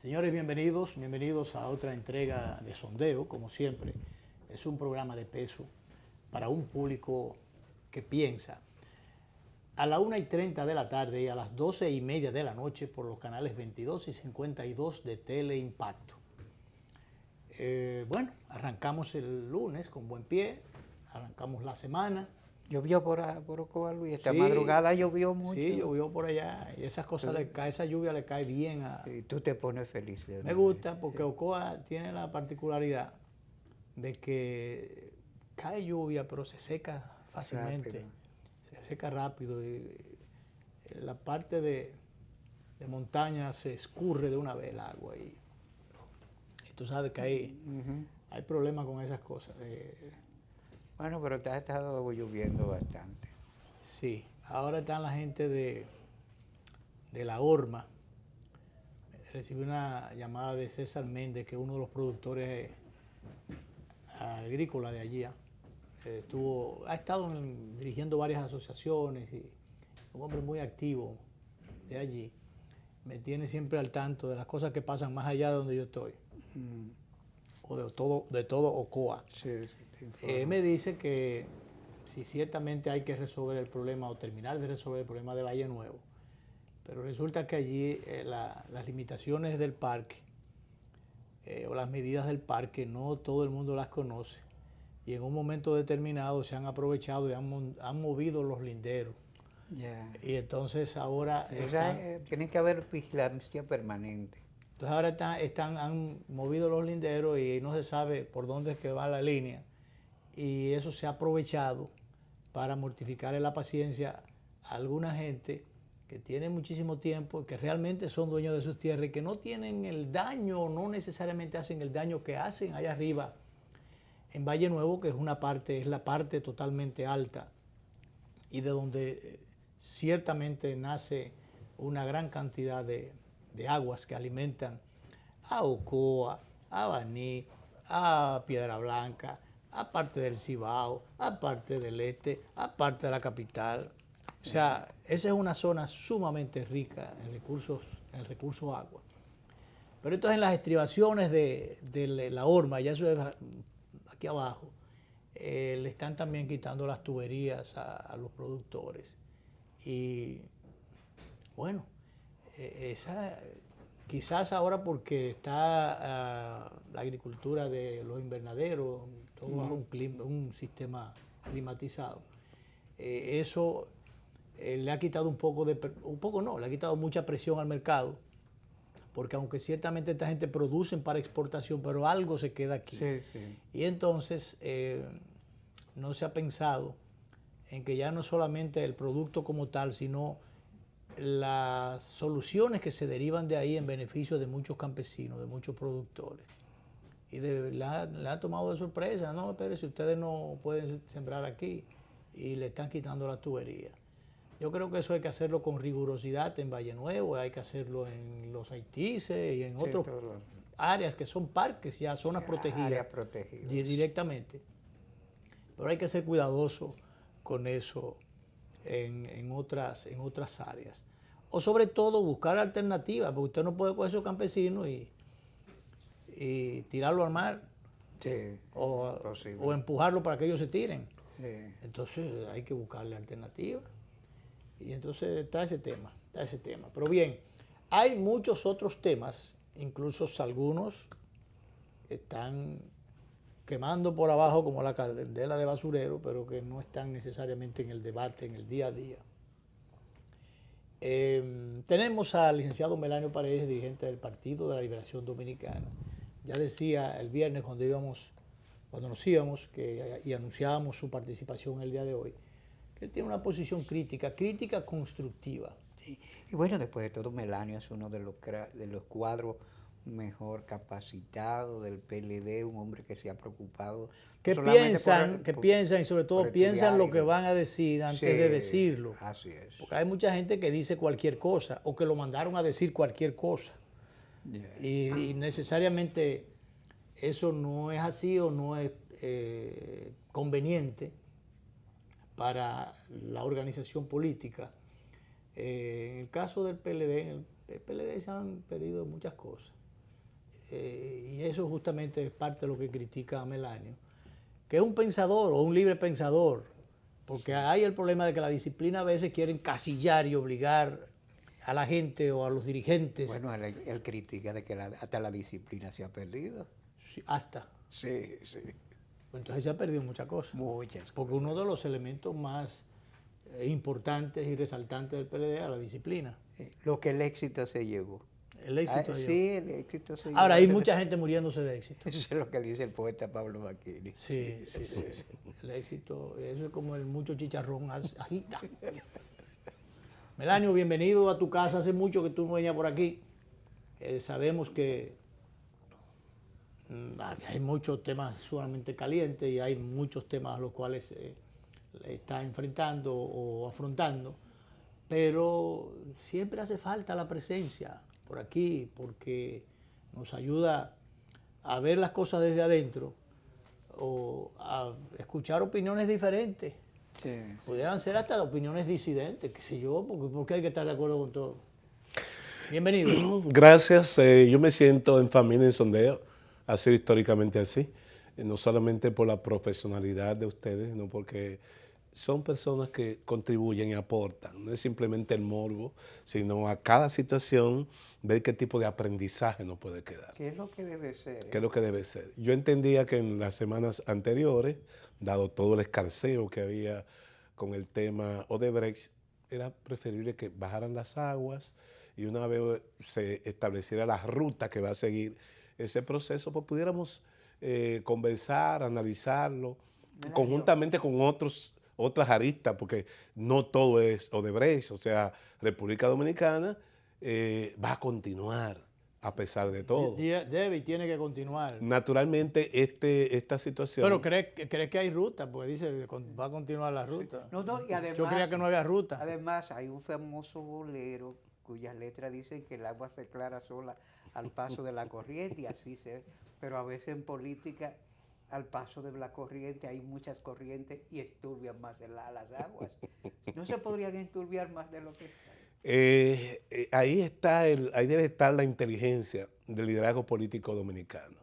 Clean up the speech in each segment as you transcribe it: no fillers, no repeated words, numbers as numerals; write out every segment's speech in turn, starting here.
Señores, bienvenidos a otra entrega de Sondeo, como siempre. Es un programa de peso para un público que piensa. A la 1:30 de la tarde y a las 12:30 de la noche por los canales 22 y 52 de Teleimpacto. Bueno, arrancamos el lunes con buen pie, arrancamos la semana. Llovió por Ocoa, Luis. Esta Sí, madrugada llovió mucho. Sí, llovió por allá y esas cosas esa lluvia le cae bien a... Y tú te pones feliz. Me gusta porque Ocoa tiene la particularidad de que cae lluvia pero se seca fácilmente, Rápido. se seca rápido y la parte de montaña se escurre de una vez el agua y tú sabes que hay problemas con esas cosas. Bueno, pero te ha estado lloviendo bastante. Sí, ahora están la gente de la horma. Recibí una llamada de César Méndez, que es uno de los productores agrícolas de allí. Ha estado dirigiendo varias asociaciones y un hombre muy activo de allí. Me tiene siempre al tanto de las cosas que pasan más allá de donde yo estoy. O de todo Ocoa. Sí, te Me dice que si ciertamente hay que resolver el problema o terminar de resolver el problema de Valle Nuevo, pero resulta que allí las limitaciones del parque o las medidas del parque no todo el mundo las conoce y en un momento determinado se han aprovechado y han movido los linderos. Yeah. Y entonces ahora tiene que haber vigilancia permanente. Entonces ahora han movido los linderos y no se sabe por dónde es que va la línea y eso se ha aprovechado para mortificarle la paciencia a alguna gente que tiene muchísimo tiempo y que realmente son dueños de sus tierras y que no tienen el daño, no necesariamente hacen el daño que hacen allá arriba en Valle Nuevo, que es la parte totalmente alta y de donde ciertamente nace una gran cantidad de aguas que alimentan a Ocoa, a Baní, a Piedra Blanca, a parte del Cibao, a parte del este, a parte de la capital. O sea, esa es una zona sumamente rica en recursos agua. Pero entonces en las estribaciones de la horma, ya eso es aquí abajo, le están también quitando las tuberías a los productores. Y bueno, quizás ahora porque está la agricultura de los invernaderos, todo bajo un sistema climatizado, eso le ha quitado le ha quitado mucha presión al mercado, porque aunque ciertamente esta gente produce para exportación, pero algo se queda aquí. Sí. Y entonces no se ha pensado en que ya no solamente el producto como tal, sino las soluciones que se derivan de ahí en beneficio de muchos campesinos, de muchos productores. Y le ha tomado de sorpresa, no, pero si ustedes no pueden sembrar aquí y le están quitando la tubería. Yo creo que eso hay que hacerlo con rigurosidad en Valle Nuevo, hay que hacerlo en los Haitises y en otras áreas que son parques, ya zonas protegidas. Áreas protegidas. Directamente. Pero hay que ser cuidadoso con eso en otras áreas. O sobre todo buscar alternativas, porque usted no puede coger esos campesinos y tirarlo al mar. Sí, o empujarlo para que ellos se tiren. Sí. Entonces hay que buscarle alternativas. Y entonces está ese tema. Pero bien, hay muchos otros temas, incluso algunos están quemando por abajo como la candela de basurero, pero que no están necesariamente en el debate, en el día a día. Tenemos al licenciado Melanio Paredes, dirigente del Partido de la Liberación Dominicana. Ya decía el viernes cuando nos íbamos y anunciábamos su participación el día de hoy, que él tiene una posición crítica constructiva. Sí. Y bueno, después de todo, Melanio es uno de los cuadros mejor capacitado del PLD, un hombre que se ha preocupado. Que piensan y sobre todo piensan lo que van a decir antes de decirlo. Así es. Porque hay mucha gente que dice cualquier cosa o que lo mandaron a decir cualquier cosa. Yeah. Y necesariamente eso no es así o no es conveniente para la organización política. En el caso del PLD, el PLD se han pedido muchas cosas. y eso justamente es parte de lo que critica a Melanio, que es un pensador o un libre pensador, porque hay el problema de que la disciplina a veces quiere encasillar y obligar a la gente o a los dirigentes. Bueno, él critica de que hasta la disciplina se ha perdido. Sí, hasta. Sí, sí. Entonces se ha perdido muchas cosas. Muchas. Porque uno de los elementos más importantes y resaltantes del PLD es la disciplina. Lo que el éxito se llevó. El éxito. Sí, el éxito se llevó. Ahora, hay mucha gente muriéndose de éxito. Eso es lo que dice el poeta Pablo Macchini. Sí. El éxito, eso es como el mucho chicharrón agita. Melanio, bienvenido a tu casa. Hace mucho que tú no venías por aquí. Sabemos que hay muchos temas sumamente calientes y hay muchos temas a los cuales está enfrentando o afrontando, pero siempre hace falta la presencia por aquí porque nos ayuda a ver las cosas desde adentro o a escuchar opiniones diferentes. Sí. Pudieran ser hasta opiniones disidentes, qué sé yo, porque hay que estar de acuerdo con todo. Bienvenido. Gracias, yo me siento en familia en sondeo, ha sido históricamente así, no solamente por la profesionalidad de ustedes, sino porque son personas que contribuyen y aportan, no es simplemente el morbo, sino a cada situación ver qué tipo de aprendizaje nos puede quedar. ¿Qué es lo que debe ser? ¿Qué es lo que debe ser? Yo entendía que en las semanas anteriores, dado todo el escarceo que había con el tema Odebrecht, era preferible que bajaran las aguas y una vez se estableciera la ruta que va a seguir ese proceso, pues pudiéramos conversar, analizarlo, conjuntamente con otras aristas, porque no todo es Odebrecht, o sea, República Dominicana va a continuar a pesar de todo. Debe y tiene que continuar. Naturalmente, esta situación... Pero ¿crees que hay ruta? Porque dice va a continuar la ruta. Sí. No, y además, yo creía que no había ruta. Además, hay un famoso bolero cuyas letras dicen que el agua se aclara sola al paso de la corriente y así se... Pero a veces en política, al paso de la corriente, hay muchas corrientes y esturbian más las aguas. ¿No se podrían esturbiar más de lo que están? Ahí debe estar la inteligencia del liderazgo político dominicano.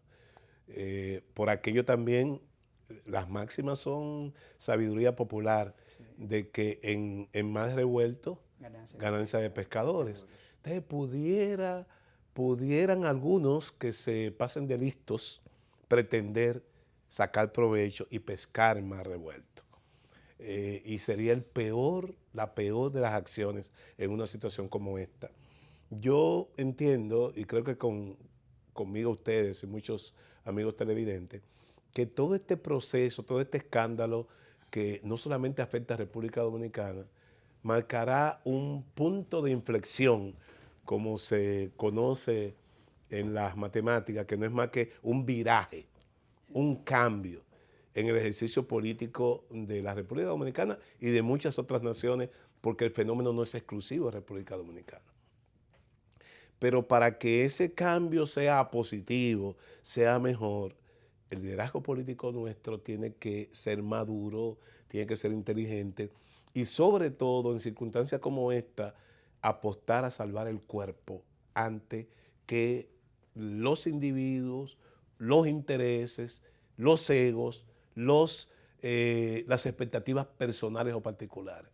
Por aquello también, las máximas son sabiduría popular, sí, de que en más revuelto, ganancia de pescadores. Entonces pudieran algunos que se pasen de listos pretender sacar provecho y pescar en mar revuelto. Y sería la peor de las acciones en una situación como esta. Yo entiendo, y creo que conmigo ustedes y muchos amigos televidentes, que todo este proceso, todo este escándalo que no solamente afecta a República Dominicana, marcará un punto de inflexión, como se conoce en las matemáticas, que no es más que un viraje, un cambio en el ejercicio político de la República Dominicana y de muchas otras naciones, porque el fenómeno no es exclusivo de República Dominicana. Pero para que ese cambio sea positivo, sea mejor, el liderazgo político nuestro tiene que ser maduro, tiene que ser inteligente y sobre todo en circunstancias como esta, apostar a salvar el cuerpo ante que los individuos, los intereses, los egos, las expectativas personales o particulares.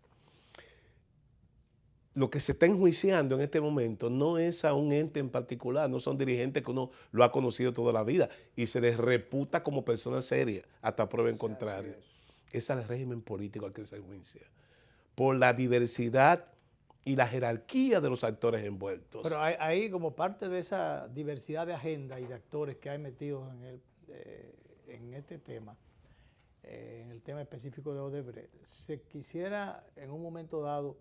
Lo que se está enjuiciando en este momento no es a un ente en particular, no son dirigentes que uno lo ha conocido toda la vida y se les reputa como personas serias hasta prueba en contrario. Es al régimen político al que se enjuicia, por la diversidad y la jerarquía de los actores envueltos. Pero ahí como parte de esa diversidad de agenda y de actores que hay metidos en este tema, en el tema específico de Odebrecht, se quisiera en un momento dado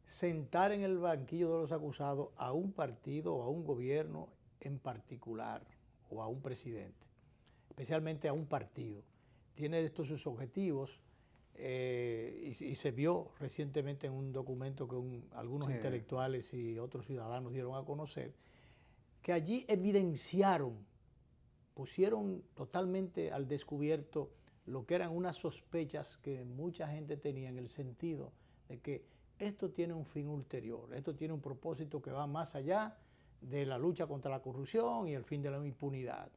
sentar en el banquillo de los acusados a un partido o a un gobierno en particular o a un presidente, especialmente a un partido. Tiene estos sus objetivos y se vio recientemente en un documento que algunos intelectuales y otros ciudadanos dieron a conocer, que allí evidenciaron, pusieron totalmente al descubierto lo que eran unas sospechas que mucha gente tenía en el sentido de que esto tiene un fin ulterior, esto tiene un propósito que va más allá de la lucha contra la corrupción y el fin de la impunidad.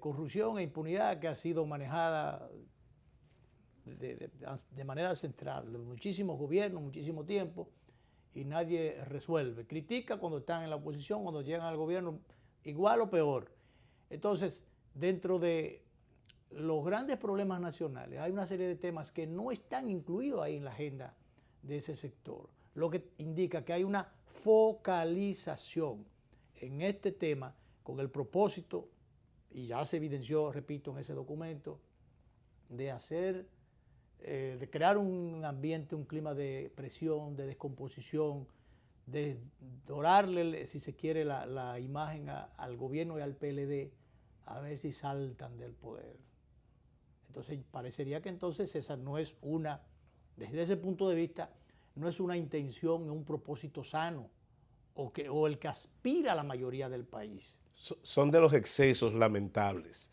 Corrupción e impunidad que ha sido manejada de manera central, de muchísimos gobiernos, muchísimo tiempo, y nadie resuelve. Critica cuando están en la oposición, cuando llegan al gobierno, igual o peor. Entonces, dentro de los grandes problemas nacionales, hay una serie de temas que no están incluidos ahí en la agenda de ese sector, lo que indica que hay una focalización en este tema con el propósito, y ya se evidenció, repito, en ese documento, de crear un ambiente, un clima de presión, de descomposición, de dorarle, si se quiere, la imagen al gobierno y al PLD, a ver si saltan del poder. Entonces, parecería que entonces esa no es desde ese punto de vista, no es una intención, un propósito sano, o el que aspira a la mayoría del país. Son de los excesos lamentables.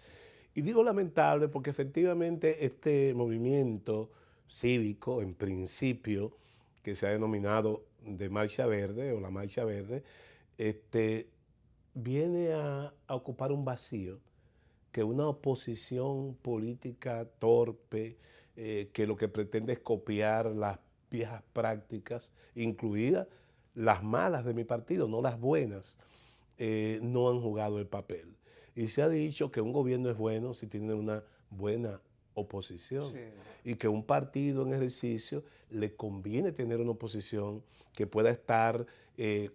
Y digo lamentable porque efectivamente este movimiento cívico, en principio, que se ha denominado de Marcha Verde o la Marcha Verde, viene a ocupar un vacío que una oposición política torpe, que lo que pretende es copiar las viejas prácticas, incluidas las malas de mi partido, no las buenas, no han jugado el papel. Y se ha dicho que un gobierno es bueno si tiene una buena oposición. Sí. Y que un partido en ejercicio le conviene tener una oposición que pueda estar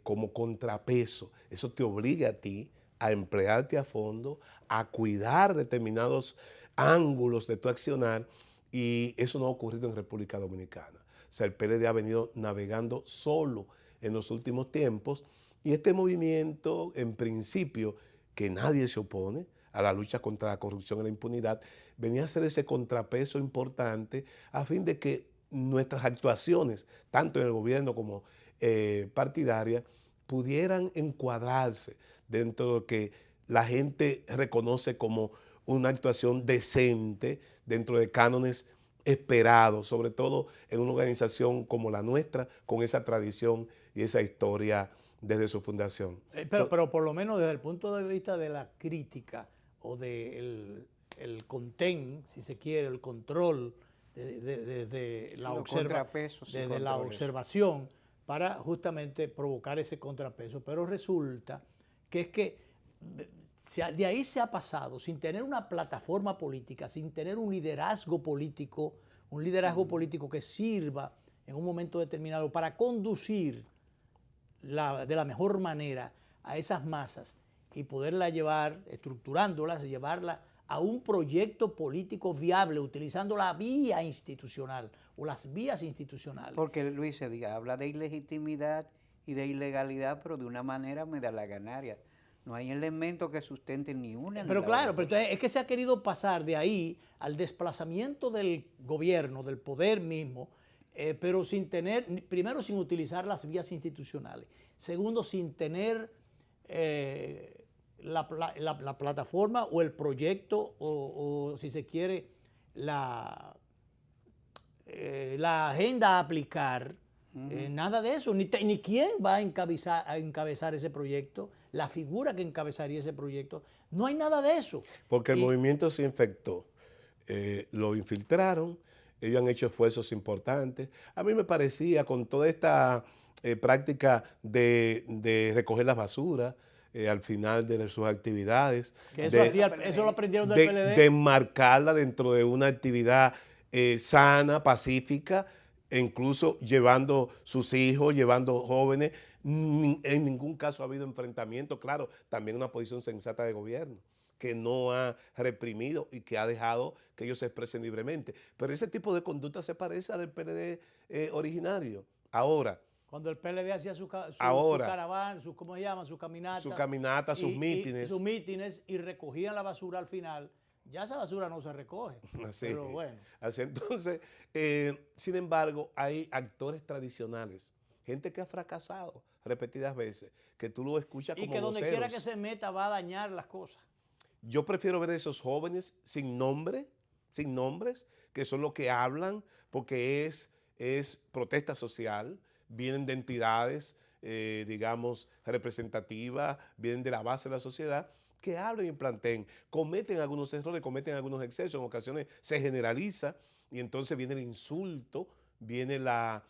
como contrapeso. Eso te obliga a ti a emplearte a fondo, a cuidar determinados ángulos de tu accionar, y eso no ha ocurrido en República Dominicana. O sea, el PLD ha venido navegando solo en los últimos tiempos, y este movimiento, en principio, que nadie se opone a la lucha contra la corrupción y la impunidad, venía a ser ese contrapeso importante a fin de que nuestras actuaciones, tanto en el gobierno como partidarias, pudieran encuadrarse dentro de lo que la gente reconoce como una actuación decente dentro de cánones esperados, sobre todo en una organización como la nuestra, con esa tradición y esa historia desde su fundación. Pero por lo menos desde el punto de vista de la crítica o del contén, si se quiere, el control desde la observación para justamente provocar ese contrapeso. Pero resulta que es que de ahí se ha pasado, sin tener una plataforma política, sin tener un liderazgo político que sirva en un momento determinado para conducir de la mejor manera a esas masas y poderla llevar, estructurándolas, llevarla a un proyecto político viable, utilizando la vía institucional o las vías institucionales. Porque Luis se habla de ilegitimidad y de ilegalidad, pero de una manera medalaganaria. No hay elementos que sustenten ni una. Pero claro, pero es que se ha querido pasar de ahí al desplazamiento del gobierno, del poder mismo, pero sin tener, primero sin utilizar las vías institucionales, segundo sin tener la plataforma o el proyecto o si se quiere la agenda a aplicar, nada de eso, ni quién va a encabezar ese proyecto, la figura que encabezaría ese proyecto, no hay nada de eso. Porque el movimiento se infectó, lo infiltraron. Ellos han hecho esfuerzos importantes. A mí me parecía, con toda esta práctica de recoger las basuras al final de sus actividades. Que eso lo aprendieron del PLD. De enmarcarla dentro de una actividad sana, pacífica, e incluso llevando sus hijos, llevando jóvenes. En ningún caso ha habido enfrentamiento. Claro, también una posición sensata de gobierno, que no ha reprimido y que ha dejado que ellos se expresen libremente. Pero ese tipo de conducta se parece al del PLD originario. Ahora, cuando el PLD hacía su caravana, ¿cómo se llama? Su caminata. Sus mítines. Sus mítines y recogían la basura al final. Ya esa basura no se recoge. Así, pero bueno. Así, entonces, sin embargo, hay actores tradicionales, gente que ha fracasado repetidas veces, que tú lo escuchas como voceros. Y que donde quiera que se meta va a dañar las cosas. Yo prefiero ver a esos jóvenes sin nombres, que son los que hablan, porque es protesta social, vienen de entidades digamos, representativas, vienen de la base de la sociedad, que hablen y planteen, cometen algunos errores, cometen algunos excesos, en ocasiones se generaliza y entonces viene el insulto, viene la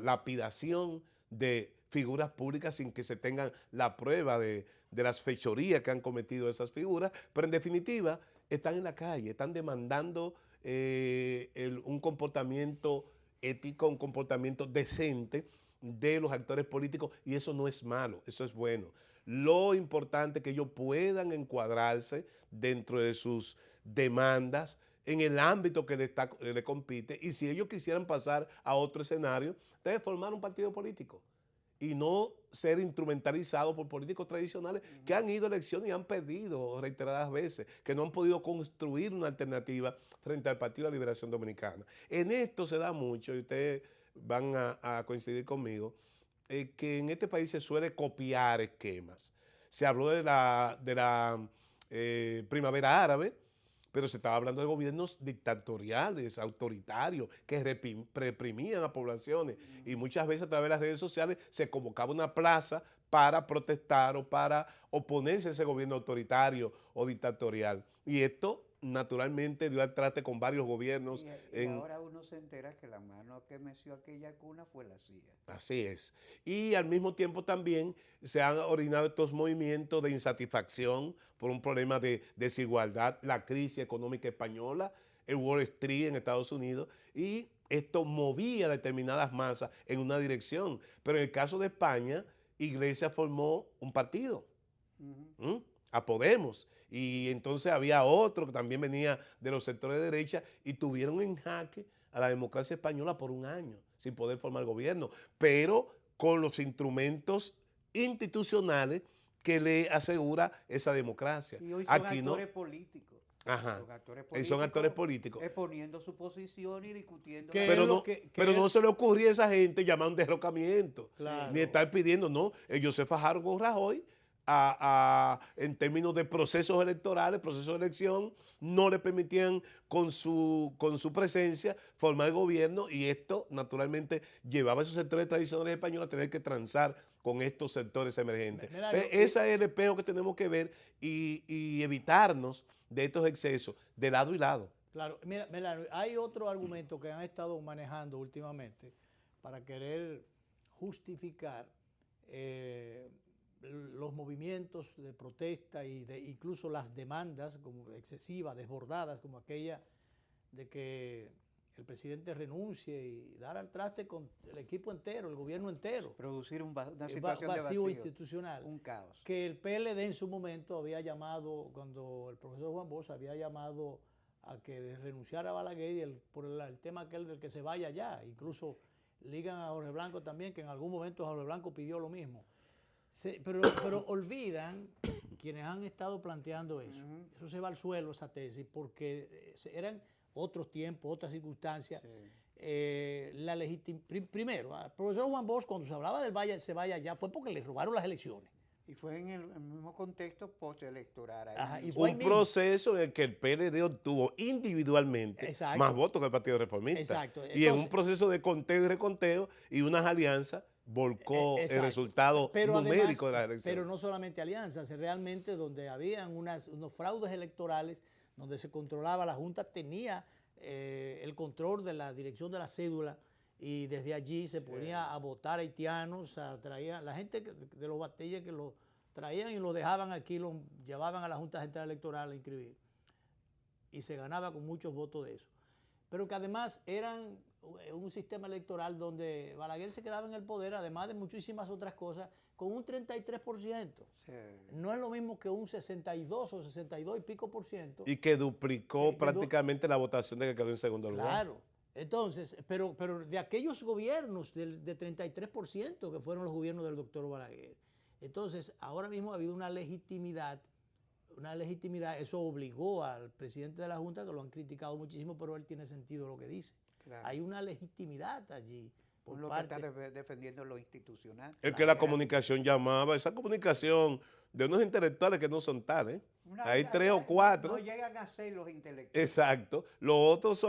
lapidación de figuras públicas sin que se tengan la prueba de las fechorías que han cometido esas figuras, pero en definitiva están en la calle, están demandando un comportamiento ético, un comportamiento decente de los actores políticos, y eso no es malo, eso es bueno. Lo importante es que ellos puedan encuadrarse dentro de sus demandas en el ámbito que le compite, y si ellos quisieran pasar a otro escenario, deben formar un partido político y no ser instrumentalizados por políticos tradicionales que han ido a elecciones y han perdido reiteradas veces, que no han podido construir una alternativa frente al Partido de la Liberación Dominicana. En esto se da mucho, y ustedes van a coincidir conmigo, que en este país se suele copiar esquemas. Se habló de la primavera árabe, pero se estaba hablando de gobiernos dictatoriales, autoritarios, que reprimían a poblaciones, y muchas veces a través de las redes sociales se convocaba una plaza para protestar o para oponerse a ese gobierno autoritario o dictatorial. Y esto naturalmente dio al traste con varios gobiernos. Y ahora uno se entera que la mano que meció aquella cuna fue la CIA. Así es. Y al mismo tiempo también se han originado estos movimientos de insatisfacción por un problema de desigualdad, la crisis económica española, el Wall Street en Estados Unidos, y esto movía a determinadas masas en una dirección. Pero en el caso de España, Iglesias formó un partido, a Podemos, y entonces había otro que también venía de los sectores de derecha, y tuvieron en jaque a la democracia española por un año, sin poder formar gobierno, pero con los instrumentos institucionales que le asegura esa democracia. Y hoy son actores políticos. Ajá. Son actores políticos. Exponiendo su posición y discutiendo. Pero no se le ocurría a esa gente llamar un derrocamiento, Claro, ni estar pidiendo, no. Ellos se fajaron con Rajoy en términos de procesos electorales, procesos de elección, no le permitían con su presencia formar gobierno, y esto naturalmente llevaba a esos sectores tradicionales españoles a tener que transar con estos sectores emergentes. Ese es el espejo que tenemos que ver y evitarnos de estos excesos de lado y lado. Claro, mira, Melano, hay otro argumento que han estado manejando últimamente para querer justificar los movimientos de protesta y incluso las demandas como excesivas, desbordadas, como aquella de que el presidente renuncie y dar al traste con el equipo entero, el gobierno entero. Producir una situación de vacío vacío institucional. Un caos. Que el PLD en su momento había llamado, cuando el profesor Juan Bosch había llamado a que renunciara a Balaguer por el tema aquel del que se vaya ya. Incluso ligan a Jorge Blanco también, que en algún momento Jorge Blanco pidió lo mismo. Pero olvidan quienes han estado planteando eso. Eso se va al suelo, esa tesis, porque eran otros tiempos, otras circunstancias. Sí. Primero, al profesor Juan Bosch, cuando se hablaba del se vaya ya, fue porque le robaron las elecciones. Y fue en el mismo contexto postelectoral. Un proceso en el que el PLD obtuvo individualmente más votos que el Partido Reformista. Exacto. Entonces, y en un proceso de conteo y reconteo y unas alianzas volcó el resultado numérico de las elecciones. Pero no solamente alianzas, realmente donde habían unos fraudes electorales, donde se controlaba, la Junta tenía el control de la dirección de la cédula, y desde allí se ponía a votar haitianos, traían la gente de los batalles que los traían y los dejaban aquí, los llevaban a la Junta Central Electoral a inscribir. Y se ganaba con muchos votos de eso. Pero que además eran un sistema electoral donde Balaguer se quedaba en el poder, además de muchísimas otras cosas, con un 33%. Sí. No es lo mismo que un 62 o 62 y pico por ciento. Y que duplicó prácticamente la votación de que quedó en segundo lugar. Claro. Entonces, pero de aquellos gobiernos de 33% que fueron los gobiernos del doctor Balaguer. Entonces, ahora mismo ha habido una legitimidad, eso obligó al presidente de la Junta, que lo han criticado muchísimo, pero él tiene sentido lo que dice. Claro. Hay una legitimidad allí. Por lo que está defendiendo lo institucional. Es que la comunicación llamaba, esa comunicación de unos intelectuales que no son tales, hay 3 o 4. No llegan a ser los intelectuales. Exacto. Los otros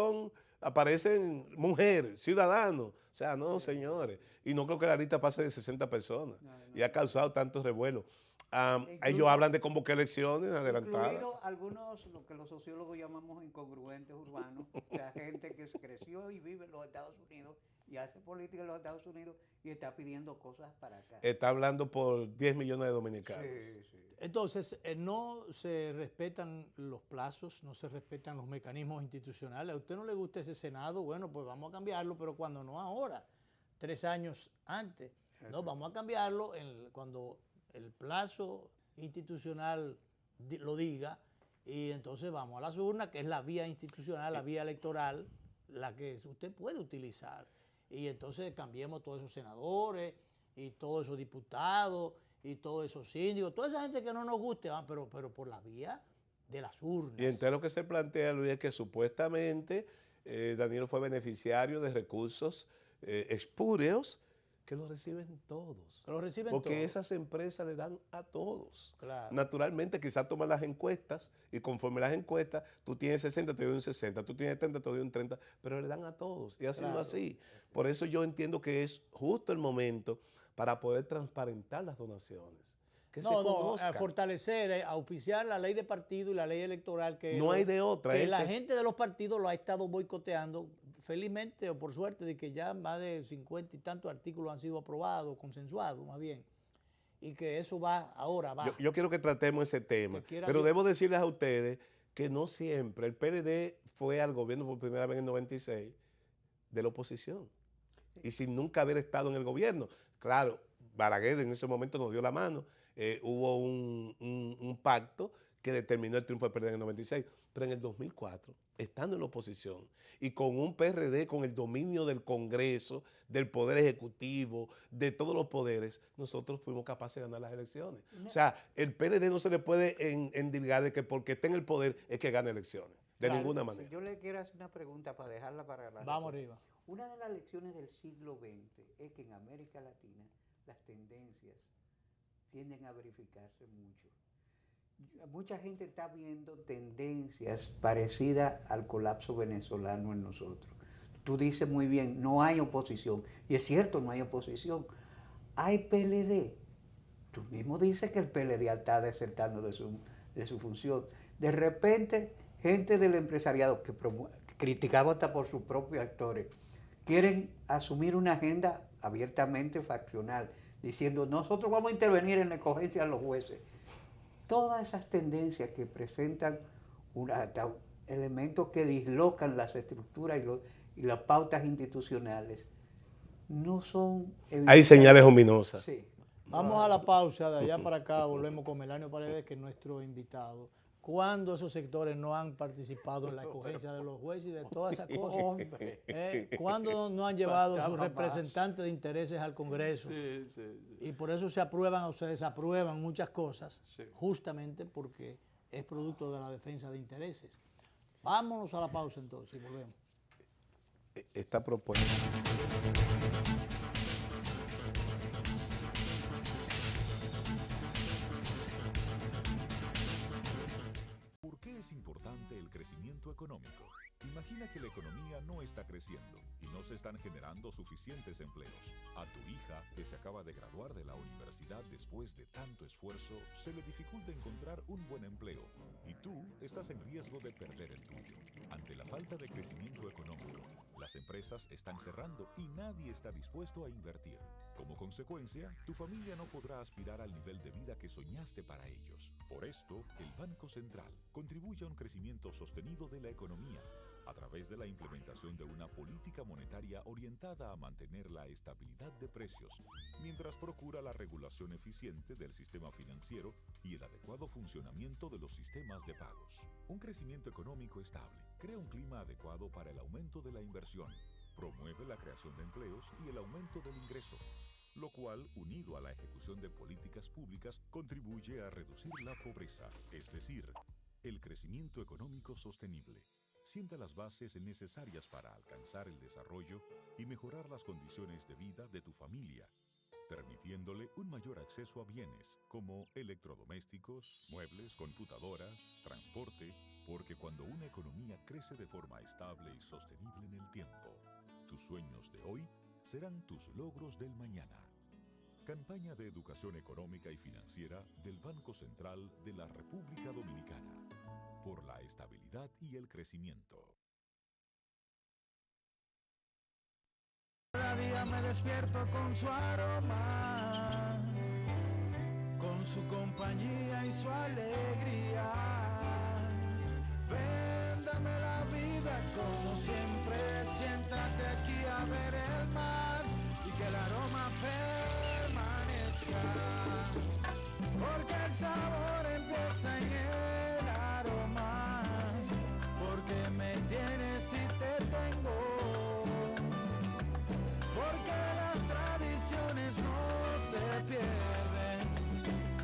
aparecen mujeres, ciudadanos. O sea, no, señores. y no creo que la lista pase de 60 personas. No, no, Y ha causado tantos revuelos. Ellos hablan de convocar elecciones adelantadas. Incluido algunos, lo que los sociólogos llamamos incongruentes urbanos, o sea, gente que creció y vive en los Estados Unidos y hace política en los Estados Unidos y está pidiendo cosas para acá. Está hablando por 10 millones de dominicanos. Sí, sí. Entonces, no se respetan los plazos, no se respetan los mecanismos institucionales. A usted no le gusta ese Senado, bueno, pues vamos a cambiarlo, pero cuando no ahora, 3 años antes. No, vamos a cambiarlo cuando el plazo institucional lo diga, y entonces vamos a las urnas, que es la vía institucional, la vía electoral, la que usted puede utilizar. Y entonces cambiemos todos esos senadores y todos esos diputados y todos esos síndicos, toda esa gente que no nos guste, pero por la vía de las urnas. Y entonces lo que se plantea, Luis, es que supuestamente Danilo fue beneficiario de recursos espúreos que lo reciben todos. Que lo reciben porque todos. esas empresas le dan a todos. Claro. Naturalmente, quizás toman las encuestas y conforme las encuestas, tú tienes 60, te doy un 60, tú tienes 30, te doy un 30, pero le dan a todos. Y ha sido Claro. así. Por eso yo entiendo que es justo el momento para poder transparentar las donaciones. Que se conozca. Fortalecer, auspiciar la ley de partido y la ley electoral que No hay de otra. Que la gente de los partidos lo ha estado boicoteando, felizmente o por suerte, de que ya más de 50 y tantos artículos han sido aprobados, consensuados más bien, y que eso va ahora. Yo quiero que tratemos ese tema, pero debo decirles a ustedes que no siempre. El PLD fue al gobierno por primera vez en el 96 de la oposición y sin nunca haber estado en el gobierno. Claro, Balaguer en ese momento nos dio la mano. Hubo un pacto que determinó el triunfo del PRD en el 96, pero en el 2004, estando en la oposición y con un PRD con el dominio del Congreso, del Poder Ejecutivo, de todos los poderes, nosotros fuimos capaces de ganar las elecciones. O sea, el PRD no se le puede endilgar de que porque está en el poder es que gane elecciones, de ninguna manera. Yo le quiero hacer una pregunta para dejarla para la Vamos arriba. Una de las lecciones del siglo XX es que en América Latina las tendencias tienden a verificarse mucho. Mucha gente está viendo tendencias parecidas al colapso venezolano en nosotros. Tú dices muy bien, no hay oposición. Y es cierto, no hay oposición. Hay PLD. Tú mismo dices que el PLD está desertando de su función. De repente, gente del empresariado, criticado hasta por sus propios actores, quieren asumir una agenda abiertamente faccional, diciendo, nosotros vamos a intervenir en la escogencia de los jueces. Todas esas tendencias que presentan elementos que dislocan las estructuras y las pautas institucionales no son... Hay señales ominosas. Sí. Vamos a la pausa, de allá para acá volvemos con Melanio Paredes, que es nuestro invitado. ¿Cuándo esos sectores no han participado en la escogencia de los jueces y de todas esas cosas? ¿Cuándo no han llevado sus representantes de intereses al Congreso? Sí, sí, sí. Y por eso se aprueban o se desaprueban muchas cosas, Sí. justamente porque es producto de la defensa de intereses. Vámonos a la pausa entonces y volvemos. Esta propuesta. ¿Por qué es importante el crecimiento económico? Imagina que la economía no está creciendo y no se están generando suficientes empleos. A tu hija, que se acaba de graduar de la universidad después de tanto esfuerzo, se le dificulta encontrar un buen empleo y tú estás en riesgo de perder el tuyo. Ante la falta de crecimiento económico, las empresas están cerrando y nadie está dispuesto a invertir. Como consecuencia, tu familia no podrá aspirar al nivel de vida que soñaste para ellos. Por esto, el Banco Central contribuye a un crecimiento sostenido de la economía a través de la implementación de una política monetaria orientada a mantener la estabilidad de precios, mientras procura la regulación eficiente del sistema financiero y el adecuado funcionamiento de los sistemas de pagos. Un crecimiento económico estable crea un clima adecuado para el aumento de la inversión, promueve la creación de empleos y el aumento del ingreso, lo cual, unido a la ejecución de políticas públicas, contribuye a reducir la pobreza, es decir, el crecimiento económico sostenible. Sienta las bases necesarias para alcanzar el desarrollo y mejorar las condiciones de vida de tu familia, permitiéndole un mayor acceso a bienes como electrodomésticos, muebles, computadoras, transporte, porque cuando una economía crece de forma estable y sostenible en el tiempo, tus sueños de hoy serán tus logros del mañana. Campaña de Educación Económica y Financiera del Banco Central de la República Dominicana. Por la estabilidad y el crecimiento. Cada día me despierto con su aroma, con su compañía y su alegría. Ven, dame la vida como siempre, siéntate aquí a ver el mar y que el aroma permanezca. Porque el sabor empieza en el aroma, porque me tienes y te tengo. Porque las tradiciones no se pierden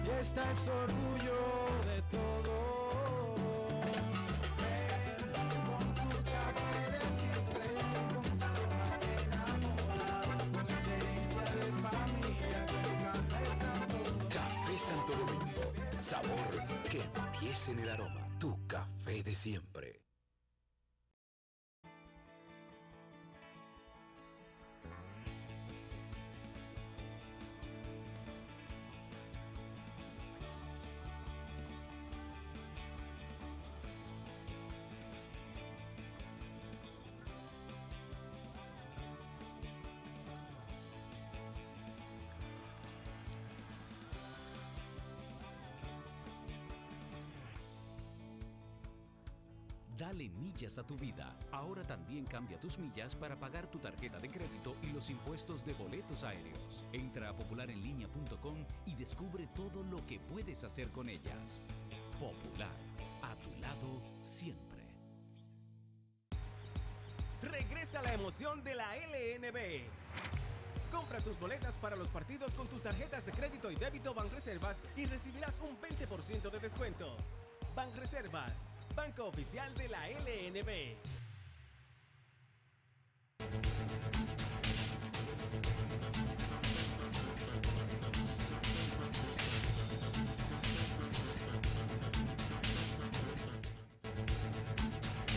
y esta es orgullo de todos. Ven con tu café de siempre, con sabor que enamora, con esencia de familia, con Café Santo Domingo. Café Santo Domingo, sabor que empieza en el aroma. Tu café de siempre. Dale millas a tu vida. Ahora también cambia tus millas para pagar tu tarjeta de crédito y los impuestos de boletos aéreos. Entra a popularenlinea.com y descubre todo lo que puedes hacer con ellas. Popular, a tu lado siempre. Regresa la emoción de la LNB. Compra tus boletas para los partidos con tus tarjetas de crédito y débito Banreservas y recibirás un 20% de descuento. Banreservas, banco oficial de la LNB.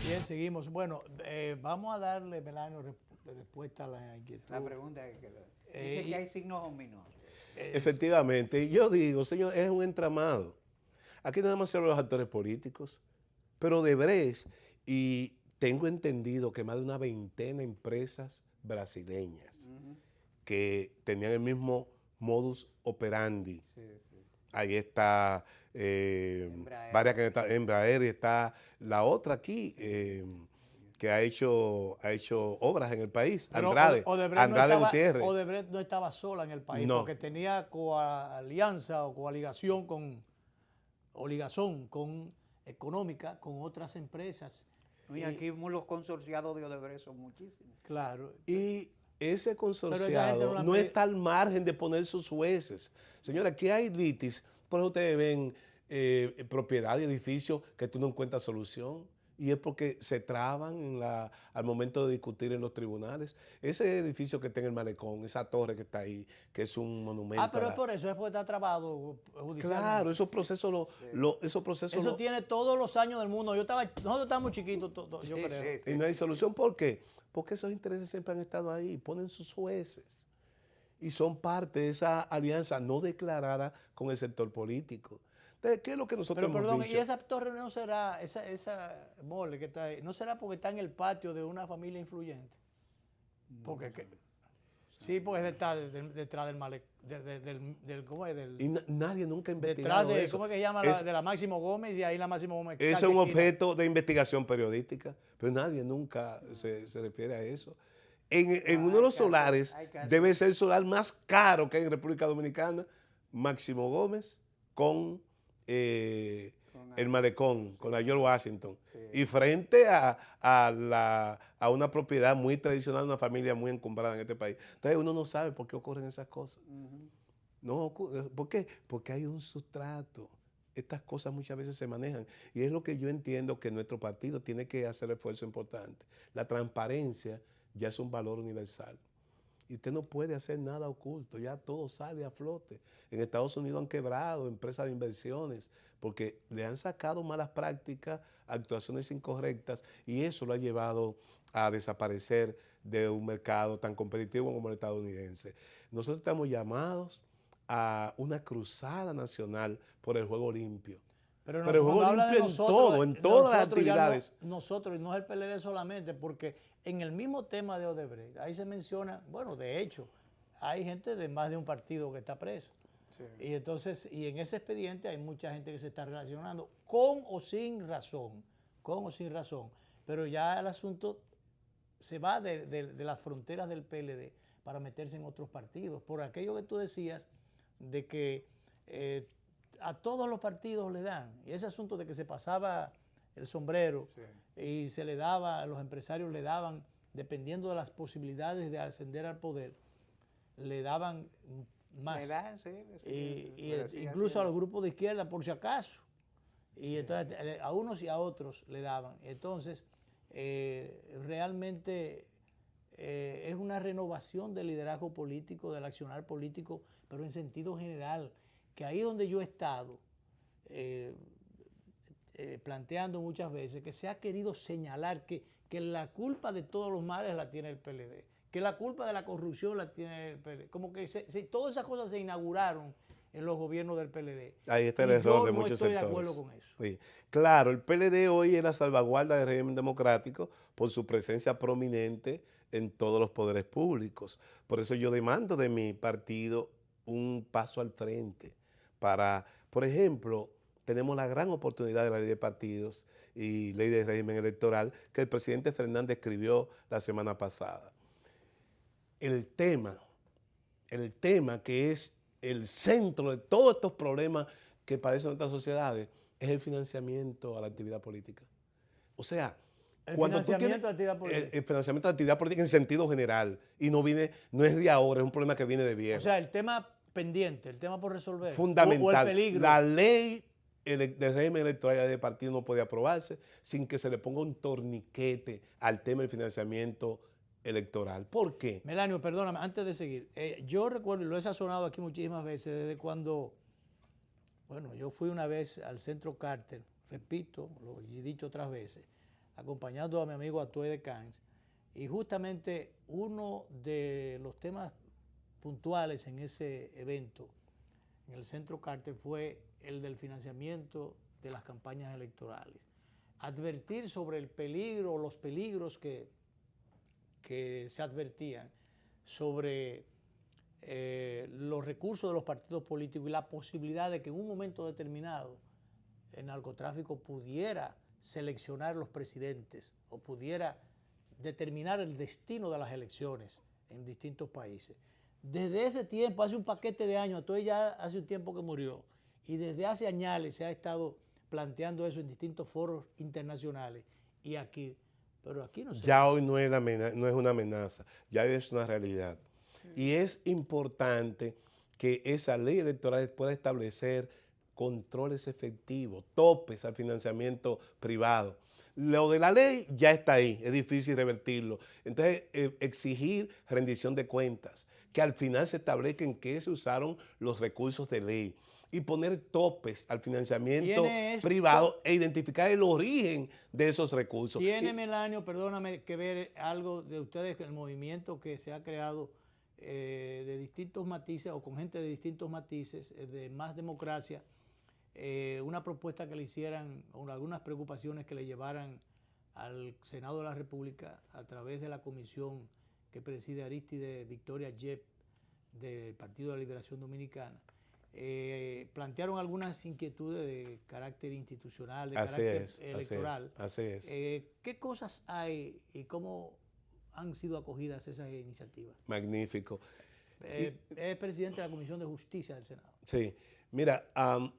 Bien, seguimos. Bueno, vamos a darle, Melano, respuesta a la inquietud. La pregunta es que dice que hay signos ominosos. Efectivamente, y yo digo, señor, es un entramado. Aquí nada más se hablan los actores políticos, pero Odebrecht, y tengo entendido que más de una veintena de empresas brasileñas que tenían el mismo modus operandi. Sí, sí. Ahí está varias que está Embraer y está la otra aquí que ha hecho obras en el país, Pero Andrade Gutiérrez. Odebrecht no estaba sola en el país, No. porque tenía coalianza o coaligación o ligazón económica con otras empresas. Y aquí los consorciados de Odebrecht son muchísimos. Claro. Y ese gente consorciado no no la está al margen de poner sus jueces. Señora, aquí hay litis, por eso ustedes ven propiedad y edificios que tú no encuentras solución. Y es porque se traban al momento de discutir en los tribunales. Ese edificio que está en el malecón, esa torre que está ahí, que es un monumento. Pero es por eso, es porque está trabado judicialmente. Claro, esos procesos, esos procesos Eso tiene todos los años del mundo. Nosotros estábamos chiquitos, yo Sí, creo. sí. y no hay solución. ¿Por qué? Porque esos intereses siempre han estado ahí, ponen sus jueces. Y son parte de esa alianza no declarada con el sector político. Entonces, ¿qué es lo que nosotros Pero hemos perdón, dicho? ¿y esa torre no será, esa mole que está ahí, no será porque está en el patio de una familia influyente? Porque sí, porque está detrás del malecón, ¿cómo es? Y nadie nunca ha Detrás investigado de, eso. ¿cómo es que llama? De la Máximo Gómez, y ahí la Máximo Gómez. Ese es casi un esquina. objeto de investigación periodística, pero nadie nunca se refiere a eso. En uno de los solares, debe ser el solar más caro que hay en República Dominicana, Máximo Gómez, con el malecón, con la George Washington, y frente a una propiedad muy tradicional, una familia muy encumbrada en este país. Entonces uno no sabe por qué ocurren esas cosas. No, ¿por qué? Porque hay un sustrato. Estas cosas muchas veces se manejan. Y es lo que yo entiendo que nuestro partido tiene que hacer esfuerzo importante. La transparencia ya es un valor universal. Y usted no puede hacer nada oculto, ya todo sale a flote. En Estados Unidos han quebrado empresas de inversiones porque le han sacado malas prácticas, actuaciones incorrectas, y eso lo ha llevado a desaparecer de un mercado tan competitivo como el estadounidense. Nosotros estamos llamados a una cruzada nacional por el juego limpio. Pero, Pero el juego cuando habla de limpio en nosotros, todo, en todas las nosotros ya actividades. nosotros, y no es el PLD solamente, porque en el mismo tema de Odebrecht, ahí se menciona, bueno, de hecho, hay gente de más de un partido que está preso. Sí. Y entonces, y en ese expediente hay mucha gente que se está relacionando con o sin razón, pero ya el asunto se va de las fronteras del PLD para meterse en otros partidos, por aquello que tú decías de que a todos los partidos le dan, y ese asunto de que se pasaba el sombrero y se le daba, los empresarios le daban, dependiendo de las posibilidades de ascender al poder, le daban más. Incluso a los grupos de izquierda, por si acaso. Y entonces a unos y a otros le daban. Entonces, realmente es una renovación del liderazgo político, del accionar político, pero en sentido general, que ahí donde yo he estado planteando muchas veces, que se ha querido señalar que la culpa de todos los males la tiene el PLD, que la culpa de la corrupción la tiene el PLD, como que todas esas cosas se inauguraron en los gobiernos del PLD. Ahí está el error de muchos sectores. Yo no estoy de acuerdo con eso. Sí. Claro, el PLD hoy es la salvaguarda del régimen democrático por su presencia prominente en todos los poderes públicos. Por eso yo demando de mi partido un paso al frente para, por ejemplo, tenemos la gran oportunidad de la ley de partidos y ley de régimen electoral que el presidente Fernández escribió la semana pasada. El tema que es el centro de todos estos problemas que padecen nuestras sociedades es el financiamiento a la actividad política. O sea, el financiamiento de la actividad política. El financiamiento de la actividad política en sentido general y no es de ahora, es un problema que viene de viejo. O sea, el tema pendiente, el tema por resolver. Fundamental. O el peligro. La ley del régimen electoral de partido no puede aprobarse sin que se le ponga un torniquete al tema del financiamiento electoral. ¿Por qué? Melanio, perdóname, antes de seguir, yo recuerdo, y lo he sazonado aquí muchísimas veces, desde cuando, bueno, yo fui una vez al Centro Carter, repito, lo he dicho otras veces, acompañando a mi amigo Atué de Cans, y justamente uno de los temas puntuales en ese evento, en el Centro Carter, fue el del financiamiento de las campañas electorales. Advertir sobre el peligro, los peligros que se advertían sobre los recursos de los partidos políticos y la posibilidad de que en un momento determinado el narcotráfico pudiera seleccionar los presidentes o pudiera determinar el destino de las elecciones en distintos países. Desde ese tiempo, hace un paquete de años, esto ya hace un tiempo que murió, y desde hace años se ha estado planteando eso en distintos foros internacionales y aquí. Pero aquí no se ya hoy no es una amenaza, ya hoy es una realidad. Y es importante que esa ley electoral pueda establecer controles efectivos, topes al financiamiento privado. Lo de la ley ya está ahí, es difícil revertirlo. Entonces, exigir rendición de cuentas, que al final se establezca en qué se usaron los recursos de ley y poner topes al financiamiento privado e identificar el origen de esos recursos. Tiene, Melanio, perdóname, que ver algo de ustedes, el movimiento que se ha creado de distintos matices o con gente de distintos matices, de más democracia, una propuesta que le hicieran, o algunas preocupaciones que le llevaran al Senado de la República a través de la comisión que preside Aristide Victoria Yep del Partido de la Liberación Dominicana. Plantearon algunas inquietudes de carácter institucional, de carácter electoral. Así es. ¿Qué cosas hay y cómo han sido acogidas esas iniciativas? Magnífico. Es presidente de la Comisión de Justicia del Senado. Sí. Mira,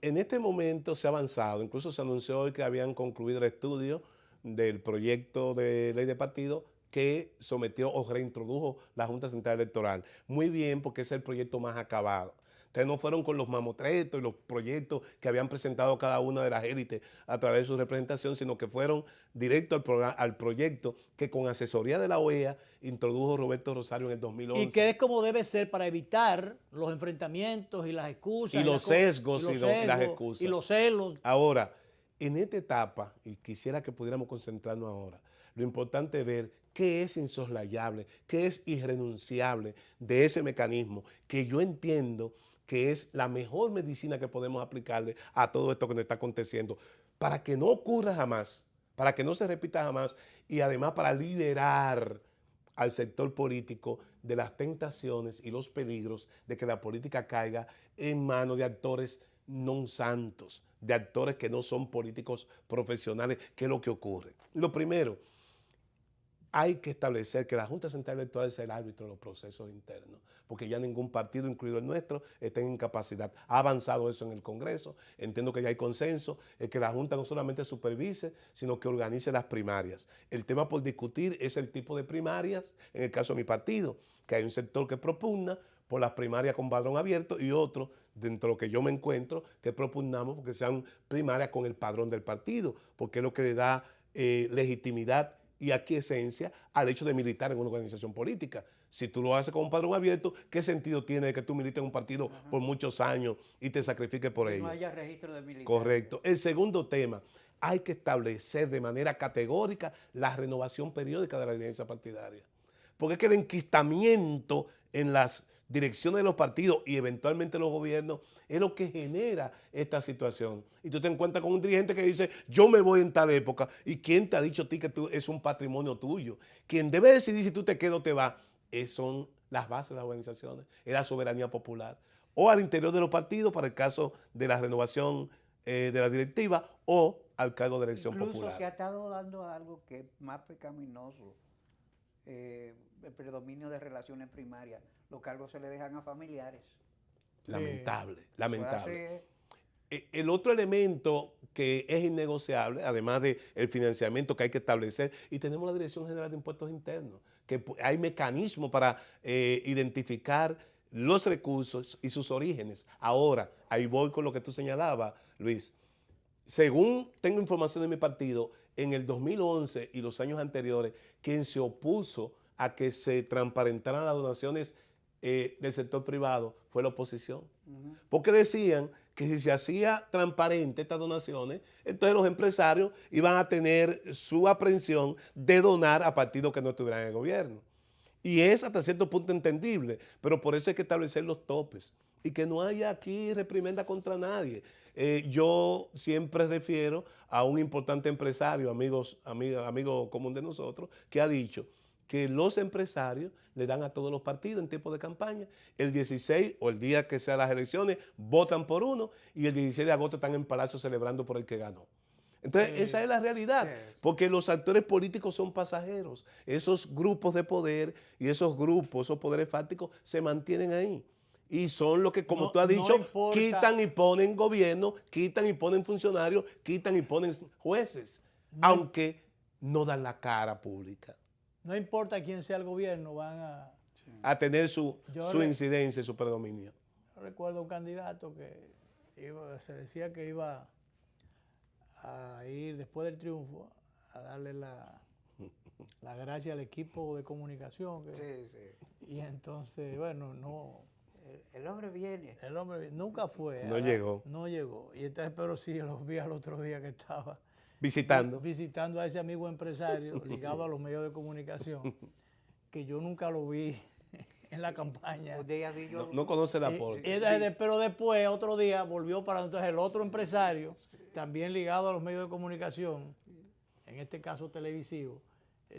en este momento se ha avanzado, incluso se anunció hoy que habían concluido el estudio del proyecto de ley de partido que sometió o reintrodujo la Junta Central Electoral. Muy bien, porque es el proyecto más acabado. Entonces no fueron con los mamotretos y los proyectos que habían presentado cada una de las élites a través de su representación, sino que fueron directo al proyecto que con asesoría de la OEA introdujo Roberto Rosario en el 2011. Y que es como debe ser para evitar los enfrentamientos y las excusas. Y los sesgos y las excusas. Y los celos. Ahora, en esta etapa, y quisiera que pudiéramos concentrarnos ahora, lo importante es ver qué es insoslayable, qué es irrenunciable de ese mecanismo que yo entiendo que es la mejor medicina que podemos aplicarle a todo esto que nos está aconteciendo, para que no ocurra jamás, para que no se repita jamás y además para liberar al sector político de las tentaciones y los peligros de que la política caiga en manos de actores non santos, de actores que no son políticos profesionales, que es lo que ocurre. Lo primero, hay que establecer que la Junta Central Electoral es el árbitro de los procesos internos, porque ya ningún partido, incluido el nuestro, está en incapacidad. Ha avanzado eso en el Congreso, entiendo que ya hay consenso, es que la Junta no solamente supervise, sino que organice las primarias. El tema por discutir es el tipo de primarias, en el caso de mi partido, que hay un sector que propugna por las primarias con padrón abierto y otro, dentro de lo que yo me encuentro, que propugnamos porque sean primarias con el padrón del partido, porque es lo que le da legitimidad y aquiescencia al hecho de militar en una organización política. Si tú lo haces con un padrón abierto, ¿qué sentido tiene que tú milites en un partido por muchos años y te sacrifiques por ello? No haya registro de militares. Correcto. El segundo tema, hay que establecer de manera categórica la renovación periódica de la alianza partidaria. Porque es que el enquistamiento en las direcciones de los partidos y eventualmente los gobiernos es lo que genera esta situación. Y tú te encuentras con un dirigente que dice, yo me voy en tal época, y ¿quién te ha dicho a ti que tú es un patrimonio tuyo? Quien debe decidir si tú te quedas o te vas son las bases de las organizaciones, es la soberanía popular. O al interior de los partidos, para el caso de la renovación de la directiva, o al cargo de elección Incluso popular. se ha estado dando algo que es más pecaminoso, el predominio de relaciones primarias. Los cargos se le dejan a familiares. Lamentable, Eso lamentable. hace- El otro elemento que es innegociable, además del financiamiento que hay que establecer, y tenemos la Dirección General de Impuestos Internos, que hay mecanismos para identificar los recursos y sus orígenes. Ahora, ahí voy con lo que tú señalabas, Luis. Según tengo información de mi partido, en el 2011 y los años anteriores, quien se opuso a que se transparentaran las donaciones del sector privado fue la oposición. Porque decían que si se hacía transparente estas donaciones, entonces los empresarios iban a tener su aprehensión de donar a partidos que no estuvieran en el gobierno. Y es hasta cierto punto entendible, pero por eso hay que establecer los topes y que no haya aquí reprimenda contra nadie. Yo siempre refiero a un importante empresario, amigo común de nosotros, que ha dicho que los empresarios le dan a todos los partidos en tiempo de campaña. El 16 o el día que sean las elecciones, votan por uno y el 16 de agosto están en Palacio celebrando por el que ganó. Entonces, esa es la realidad, porque los actores políticos son pasajeros. Esos grupos de poder y esos grupos, esos poderes fácticos, se mantienen ahí. Y son los que, como tú has dicho, quitan y ponen gobierno, quitan y ponen funcionarios, quitan y ponen jueces, aunque no dan la cara pública. No importa quién sea el gobierno, van a tener su incidencia y su predominio. Yo recuerdo un candidato que se decía que iba a ir después del triunfo a darle la gracia al equipo de comunicación. Y entonces, bueno, no... El hombre viene. El hombre nunca fue. No llegó. No llegó. Y entonces, pero sí, los vi al otro día que estaba visitando a ese amigo empresario ligado a los medios de comunicación, que yo nunca lo vi en la campaña. No conoce el aporte. Pero después, otro día, volvió para entonces el otro empresario, también ligado a los medios de comunicación, en este caso televisivo,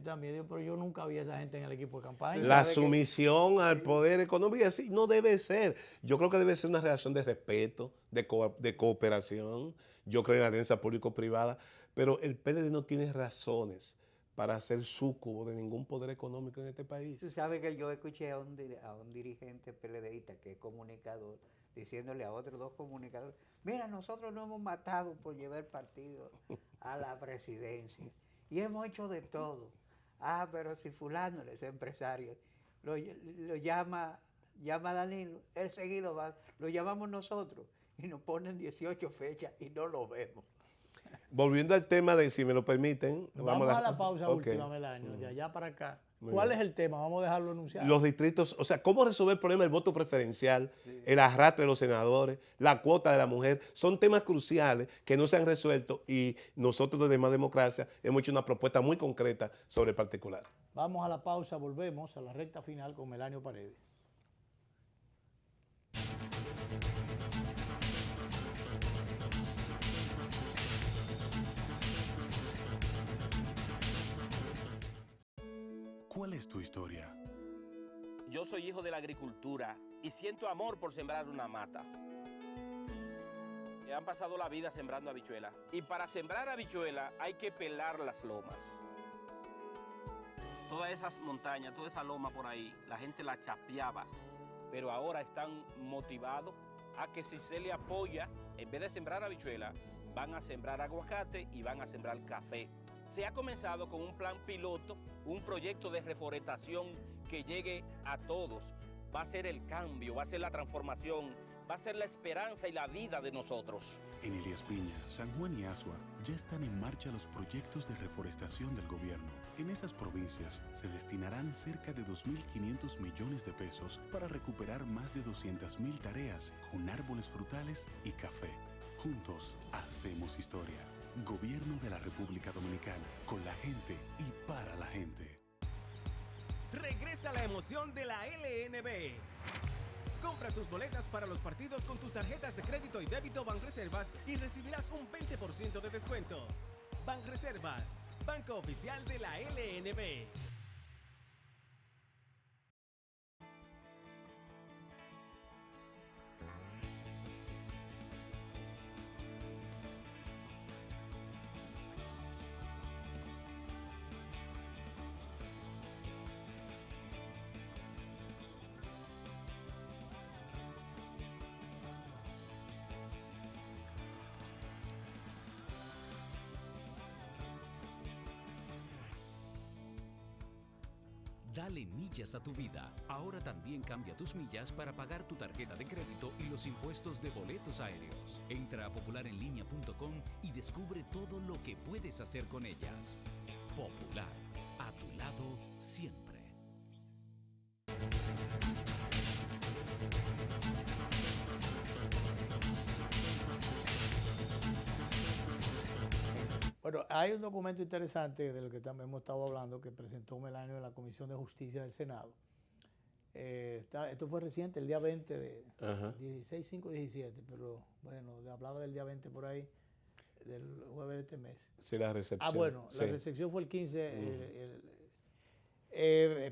también digo, pero yo nunca vi a esa gente en el equipo de campaña. La sumisión al poder económico así no debe ser. Yo creo que debe ser una relación de respeto, de cooperación. Yo creo en la alianza público-privada, pero el PLD no tiene razones para ser súcubo de ningún poder económico en este país. Tú sabes que yo escuché a un dirigente PLDista que es comunicador, diciéndole a otros dos comunicadores, mira, nosotros no hemos matado por llevar partido a la presidencia y hemos hecho de todo. Ah, pero si fulano, ese empresario, lo llama a Danilo, él seguido va, lo llamamos nosotros y nos ponen 18 fechas y no lo vemos. Volviendo al tema de, si me lo permiten. Vamos a la pausa última, Melanio, de allá para acá. ¿Cuál es el tema? Vamos a dejarlo anunciado. Los distritos, o sea, cómo resolver el problema del voto preferencial, el arrastre de los senadores, la cuota de la mujer, son temas cruciales que no se han resuelto y nosotros desde Más Democracia hemos hecho una propuesta muy concreta sobre el particular. Vamos a la pausa, volvemos a la recta final con Melanio Paredes. ¿Cuál es tu historia? Yo soy hijo de la agricultura y siento amor por sembrar una mata. Han pasado la vida sembrando habichuelas. Y para sembrar habichuelas hay que pelar las lomas. Todas esas montañas, toda esa loma por ahí, la gente la chapeaba. Pero ahora están motivados a que si se le apoya, en vez de sembrar habichuelas, van a sembrar aguacate y van a sembrar café. Se ha comenzado con un plan piloto, un proyecto de reforestación que llegue a todos. Va a ser el cambio, va a ser la transformación, va a ser la esperanza y la vida de nosotros. En Elías Piña, San Juan y Asua ya están en marcha los proyectos de reforestación del gobierno. En esas provincias se destinarán cerca de 2.500 millones de pesos para recuperar más de 200.000 tareas con árboles frutales y café. Juntos hacemos historia. Gobierno de la República Dominicana, con la gente y para la gente. Regresa la emoción de la LNB. Compra tus boletas para los partidos con tus tarjetas de crédito y débito Banreservas y recibirás un 20% de descuento. Banreservas, banco oficial de la LNB. Dale millas a tu vida. Ahora también cambia tus millas para pagar tu tarjeta de crédito y los impuestos de boletos aéreos. Entra a popularenlinea.com y descubre todo lo que puedes hacer con ellas. Popular, a tu lado siempre. Bueno, hay un documento interesante del que también hemos estado hablando que presentó Melanio en la Comisión de Justicia del Senado. Esto fue reciente, el día 20 de 16, 5, 17, pero bueno, hablaba del día 20 por ahí, del jueves de este mes. Sí, la recepción. Ah, bueno, sí. La recepción fue el 15.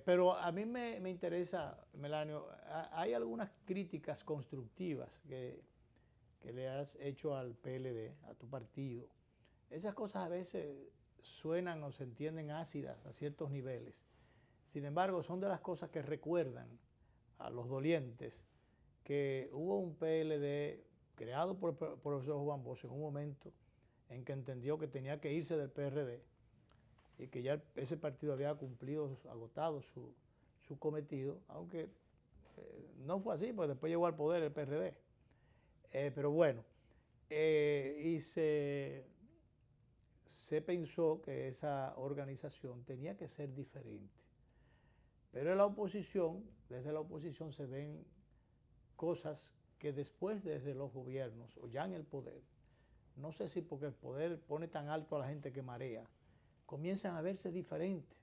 Pero a mí me interesa, Melanio, hay algunas críticas constructivas que le has hecho al PLD, a tu partido. Esas cosas a veces suenan o se entienden ácidas a ciertos niveles. Sin embargo, son de las cosas que recuerdan a los dolientes que hubo un PLD creado por el profesor Juan Bosch en un momento en que entendió que tenía que irse del PRD y que ya ese partido había cumplido, agotado su cometido, aunque no fue así, pues después llegó al poder el PRD. Pero bueno, y se pensó que esa organización tenía que ser diferente. Pero en la oposición, desde la oposición se ven cosas que después desde los gobiernos o ya en el poder, no sé si porque el poder pone tan alto a la gente que marea, comienzan a verse diferentes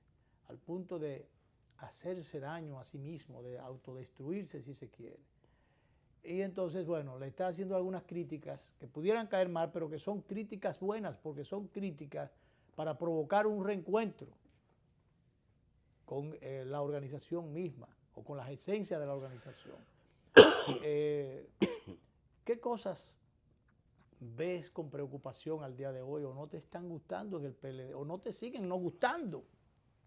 al punto de hacerse daño a sí mismo, de autodestruirse si se quiere. Y entonces, bueno, le está haciendo algunas críticas que pudieran caer mal, pero que son críticas buenas, porque son críticas para provocar un reencuentro con la organización misma o con las esencias de la organización. ¿Qué cosas ves con preocupación al día de hoy o no te están gustando en el PLD o no te siguen no gustando,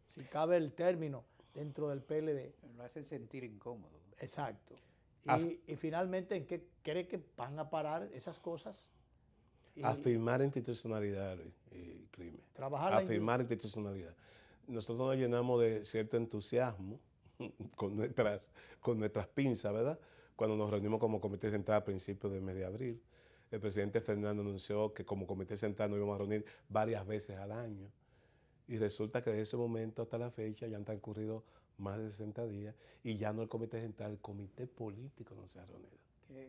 si cabe el término, dentro del PLD? Lo hacen sentir incómodo. Exacto. Y finalmente, ¿en qué cree que van a parar esas cosas? Afirmar institucionalidad, Crimen. Afirmar institucionalidad. Nosotros nos llenamos de cierto entusiasmo con nuestras pinzas, ¿verdad? Cuando nos reunimos como comité central a principios del mes de abril. El presidente Fernando anunció que como comité central nos íbamos a reunir varias veces al año. Y resulta que desde ese momento hasta la fecha ya han transcurrido más de 60 días y ya no el comité central, el comité político no se ha reunido.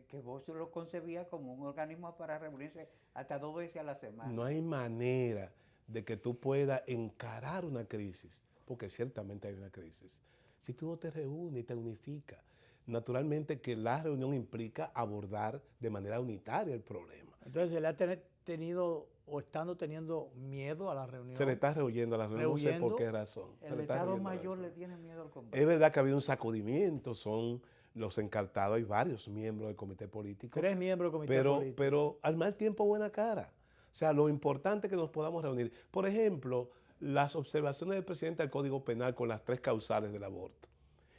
Que vos lo concebías como un organismo para reunirse hasta 2 veces a la semana. No hay manera de que tú puedas encarar una crisis, porque ciertamente hay una crisis. Si tú no te reúnes y te unificas, naturalmente que la reunión implica abordar de manera unitaria el problema. Entonces, ¿se le ha tenido o estando teniendo miedo a la reunión? Se le está rehuyendo a la reunión, no sé por qué razón. El Estado Mayor le tiene miedo al combate. Es verdad que ha habido un sacudimiento, son los encartados, hay varios miembros del comité político. 3 miembros del comité político. Pero al mal tiempo, buena cara. O sea, lo importante es que nos podamos reunir. Por ejemplo, las observaciones del presidente al Código Penal con las 3 causales del aborto.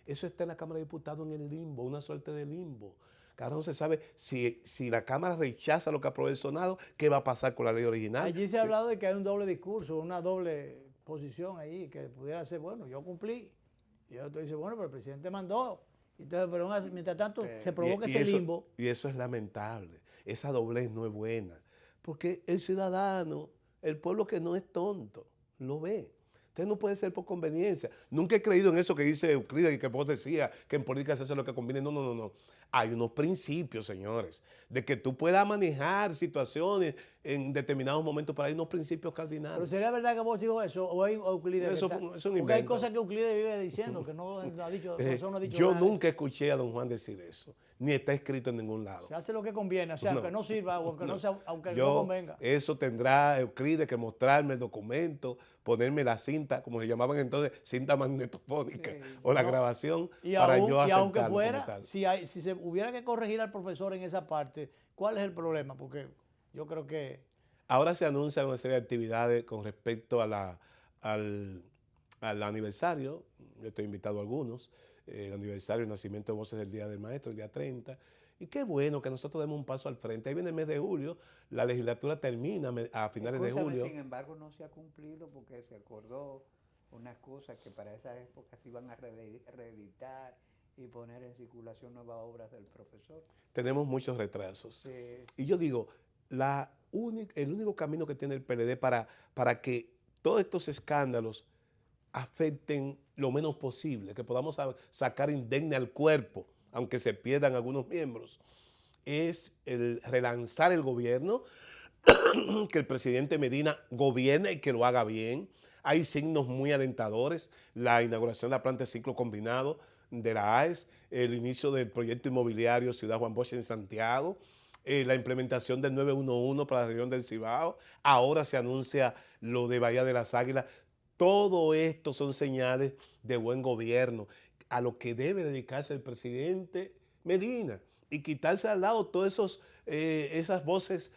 Eso está en la Cámara de Diputados en el limbo, una suerte de limbo. Ahora no se sabe si la Cámara rechaza lo que aprobó el Senado, ¿qué va a pasar con la ley original? Allí se ha hablado de que hay un doble discurso, una doble posición ahí, que pudiera ser, bueno, yo cumplí. Y otro dice, bueno, pero el presidente mandó. Entonces, pero mientras tanto se provoca ese limbo. Y eso es lamentable. Esa doblez no es buena. Porque el ciudadano, el pueblo que no es tonto, lo ve. Usted no puede ser por conveniencia. Nunca he creído en eso que dice Euclides y que vos decías, que en política se hace lo que conviene. No, no, no, no. Hay unos principios, señores, de que tú puedas manejar situaciones en determinados momentos, pero hay unos principios cardinales. Pero ¿sería verdad que vos dijo eso? ¿O hay Euclides? Eso es un Porque invento. hay cosas que Euclides vive diciendo, que no ha dicho, eso no ha dicho Yo nada. nunca escuché a don Juan decir eso, ni está escrito en ningún lado. Se hace lo que conviene, o sea, aunque no sirva, o aunque aunque no convenga. Eso tendrá Euclides que mostrarme el documento, ponerme la cinta, como se llamaban entonces, cinta magnetofónica, o la grabación, para yo aceptarlo. Y aunque fuera, si se hubiera que corregir al profesor en esa parte, ¿cuál es el problema? Porque yo creo que... Ahora se anuncian una serie de actividades con respecto a al aniversario. Yo estoy invitado a algunos. El aniversario del nacimiento de Voces del Día del Maestro, el día 30. Y qué bueno que nosotros demos un paso al frente. Ahí viene el mes de julio, la legislatura termina a finales de julio. Sin embargo, no se ha cumplido porque se acordó unas cosas que para esa época se iban a reeditar y poner en circulación nuevas obras del profesor. Tenemos muchos retrasos. Sí. Y yo digo, el único camino que tiene el PLD para que todos estos escándalos afecten lo menos posible, que podamos sacar indemne al cuerpo, aunque se pierdan algunos miembros, es el relanzar el gobierno, que el presidente Medina gobierne y que lo haga bien. Hay signos muy alentadores, la inauguración de la planta de ciclo combinado de la AES, el inicio del proyecto inmobiliario Ciudad Juan Bosch en Santiago, la implementación del 911 para la región del Cibao, ahora se anuncia lo de Bahía de las Águilas. Todo esto son señales de buen gobierno, a lo que debe dedicarse el presidente Medina y quitarse al lado todas esas voces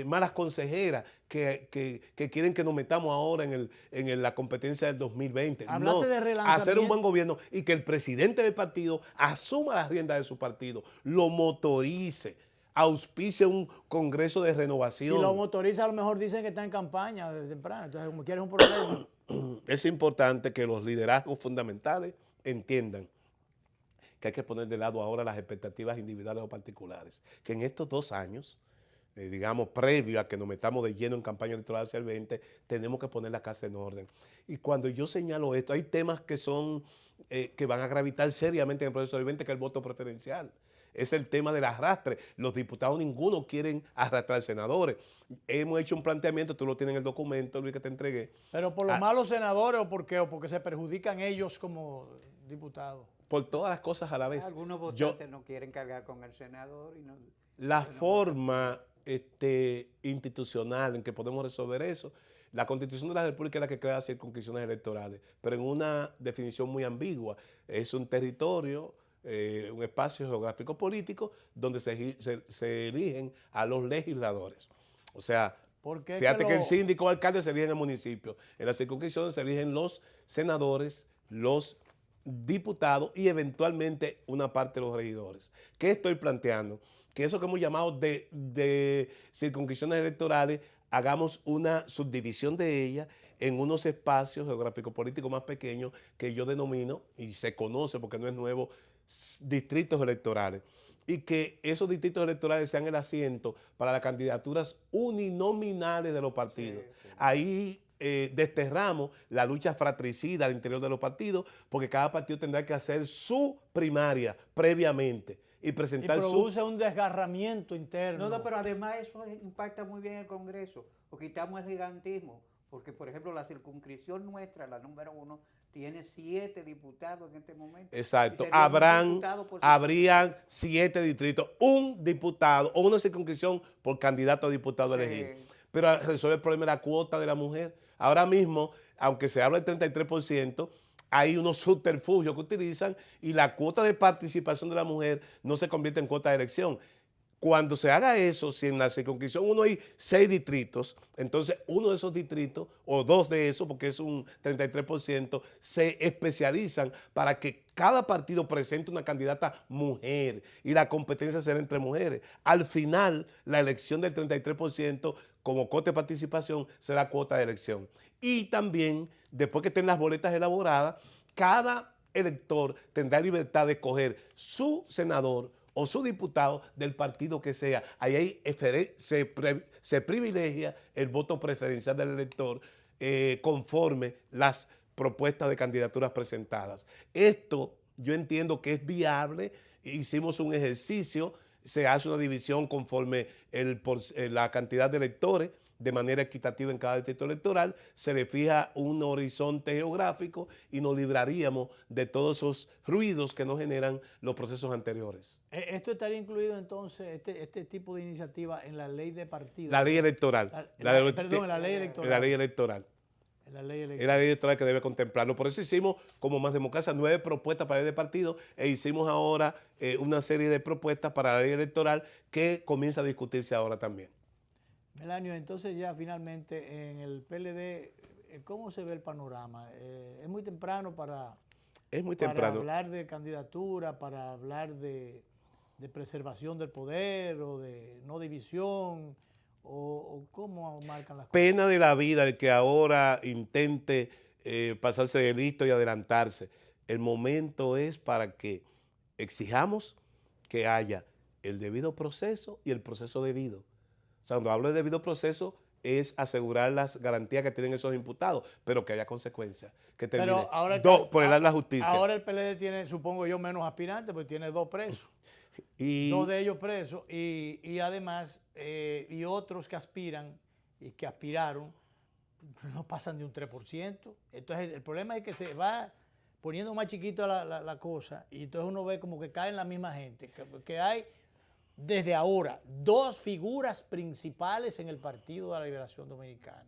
malas consejeras que quieren que nos metamos ahora en la competencia del 2020. Hablaste no, de relanzamiento. hacer un buen gobierno y que el presidente del partido asuma las riendas de su partido, lo motorice, auspicie un congreso de renovación. Si lo motoriza, a lo mejor dicen que está en campaña desde temprano, entonces como quieres un problema. Es importante que los liderazgos fundamentales entiendan que hay que poner de lado ahora las expectativas individuales o particulares, que en estos 2 años, digamos, previo a que nos metamos de lleno en campaña electoral hacia el 20, tenemos que poner la casa en orden. Y cuando yo señalo esto, hay temas que son, que van a gravitar seriamente en el proceso del 20, que es el voto preferencial. Es el tema del arrastre. Los diputados ninguno quieren arrastrar senadores. Hemos hecho un planteamiento, tú lo tienes en el documento, Luis, que te entregué. ¿Pero por los malos senadores o por qué? ¿O porque se perjudican ellos como diputados? Por todas las cosas a la vez. Algunos votantes no quieren cargar con el senador. La forma institucional en que podemos resolver eso, la Constitución de la República es la que crea circunscripciones electorales, pero en una definición muy ambigua. Es un territorio, un espacio geográfico político donde se eligen a los legisladores. O sea, fíjate que el síndico o alcalde se elige en el municipio. En las circunscripciones se eligen los senadores, los diputados y eventualmente una parte de los regidores. ¿Qué estoy planteando? Que eso que hemos llamado de circunscripciones electorales, hagamos una subdivisión de ellas en unos espacios geográficos políticos más pequeños que yo denomino, y se conoce porque no es nuevo, distritos electorales, y que esos distritos electorales sean el asiento para las candidaturas uninominales de los partidos. Sí. Ahí desterramos la lucha fratricida al interior de los partidos, porque cada partido tendrá que hacer su primaria previamente y presentar su... Y produce un desgarramiento interno. No, pero además eso impacta muy bien el Congreso, o quitamos el gigantismo, Porque, por ejemplo, la circunscripción nuestra, la número 1, tiene 7 diputados en este momento. Exacto. Y serían un Habrían diputado por 7 distritos, un diputado o una circunscripción por candidato a diputado Sí. elegido. Pero resuelve el problema de la cuota de la mujer. Ahora mismo, aunque se habla del 33%, hay unos subterfugios que utilizan y la cuota de participación de la mujer no se convierte en cuota de elección. Cuando se haga eso, si en la circunscripción uno hay 6 distritos, entonces uno de esos distritos, o 2 de esos, porque es un 33%, se especializan para que cada partido presente una candidata mujer y la competencia será entre mujeres. Al final, la elección del 33% como cuota de participación será cuota de elección. Y también, después que estén las boletas elaboradas, cada elector tendrá libertad de escoger su senador o su diputado del partido que sea. Ahí se privilegia el voto preferencial del elector conforme las propuestas de candidaturas presentadas. Esto yo entiendo que es viable. Hicimos un ejercicio, se hace una división conforme la cantidad de electores de manera equitativa en cada distrito electoral, se le fija un horizonte geográfico y nos libraríamos de todos esos ruidos que nos generan los procesos anteriores. ¿Esto estaría incluido entonces, este tipo de iniciativa, en la ley de partidos? La ley electoral. En la ley electoral. En la ley electoral. En la ley electoral. Es la ley electoral que debe contemplarlo. Por eso hicimos, como Más Democracia, 9 propuestas para la ley de partido e hicimos ahora una serie de propuestas para la ley electoral que comienza a discutirse ahora también. Melanio, entonces ya finalmente en el PLD, ¿cómo se ve el panorama? ¿Es muy temprano para hablar de candidatura, para hablar de preservación del poder o de no división? ¿O cómo marcan las cosas? Pena de la vida el que ahora intente pasarse de listo y adelantarse. El momento es para que exijamos que haya el debido proceso y el proceso debido. O sea, cuando hablo de debido proceso es asegurar las garantías que tienen esos imputados, pero que haya consecuencias, que termine por el lado de la justicia. Ahora el PLD tiene, supongo yo, menos aspirantes, porque tiene 2 presos. 2 de ellos presos y además, y otros que aspiran y que aspiraron, no pasan de un 3%. Entonces, el problema es que se va poniendo más chiquito la cosa y entonces uno ve como que caen la misma gente, que hay desde ahora 2 figuras principales en el Partido de la Liberación Dominicana.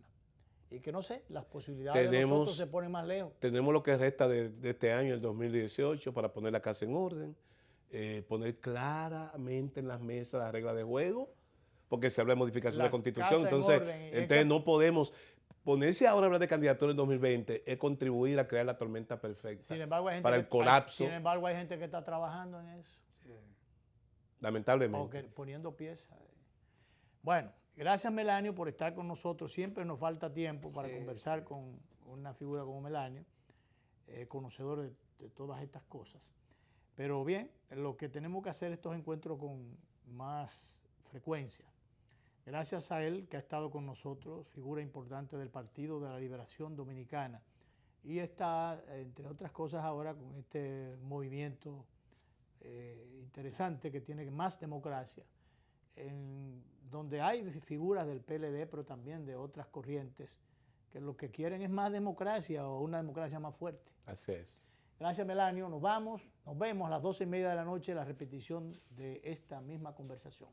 Y que no sé, las posibilidades de nosotros se ponen más lejos. Tenemos lo que resta de este año, el 2018, para poner la casa en orden, poner claramente en las mesas las reglas de juego, porque se habla de modificación de la Constitución. Entonces no podemos ponerse ahora a hablar de candidatura en 2020, es contribuir a crear la tormenta perfecta para el colapso. Sin embargo, hay gente que está trabajando en eso. Lamentablemente. Poniendo piezas. Bueno, gracias Melanio por estar con nosotros. Siempre nos falta tiempo para conversar con una figura como Melanio, conocedor de todas estas cosas. Pero bien, lo que tenemos que hacer estos encuentros con más frecuencia. Gracias a él que ha estado con nosotros, figura importante del Partido de la Liberación Dominicana. Y está, entre otras cosas, ahora con este movimiento interesante que tiene más democracia, en donde hay figuras del PLD, pero también de otras corrientes, que lo que quieren es más democracia o una democracia más fuerte. Así es. Gracias, Melanio. Nos vemos a las 12:30 de la noche, la repetición de esta misma conversación.